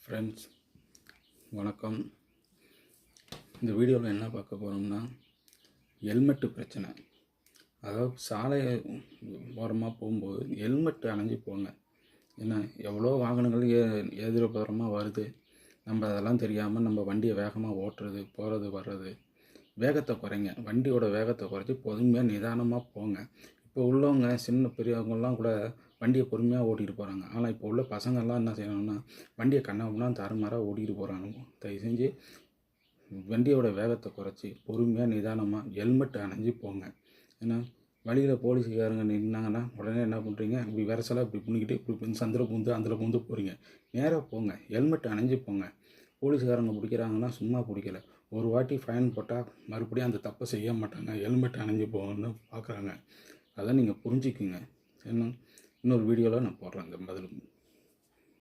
Friends வணக்கம். இந்த வீடியோவில் என்ன பார்க்க போகிறோம்னா ஹெல்மெட்டு பிரச்சனை. அதாவது சாலை ஓரமாக போகும்போது ஹெல்மெட்டு அணிஞ்சு போங்க. ஏன்னா எவ்வளோ வாகனங்கள் எதிர்புறமாக வருது. நம்ம அதெல்லாம் தெரியாமல் நம்ம வண்டியை வேகமாக ஓட்டுறது, போகிறது, வர்றது. வேகத்தை குறைங்க. வண்டியோட வேகத்தை குறைச்சி பொறுமையாக நிதானமாக போங்க. இப்போ உள்ளவங்க சின்ன பெரியவங்கள்லாம் கூட வண்டியை பொறுமையாக ஓட்டிகிட்டு போகிறாங்க. ஆனால் இப்போ உள்ள பசங்கள்லாம் என்ன செய்யணும்னா வண்டியை கண்ணாமூச்சாக தாறுமாறாக ஓட்டிகிட்டு போகிறாங்க. தயவு செஞ்சு வண்டியோட வேகத்தை குறைச்சி பொறுமையாக நிதானமாக ஹெல்மெட் அணிஞ்சு போங்க. ஏன்னா வழியில் போலீஸுக்காரங்க நின்னாங்கன்னா உடனே என்ன பண்ணுறீங்க, இப்படி விரசலாக இப்படி பண்ணிக்கிட்டு இப்படி சந்தில் பூந்து அதில் பூந்து போகிறீங்க. நேராக போங்க, ஹெல்மெட் அணிஞ்சு போங்க. போலீஸுக்காரங்க பிடிக்கிறாங்கன்னா சும்மா பிடிக்கல, ஒரு வாட்டி ஃபைன் போட்டால் மறுபடியும் அந்த தப்பை செய்ய மாட்டாங்க. ஹெல்மெட் அணிஞ்சு போகணுன்னு பார்க்குறாங்க. அதை நீங்கள் புரிஞ்சுக்குங்க. இன்னொரு வீடியோவில் நான் போடுறேன் இந்த பதில்.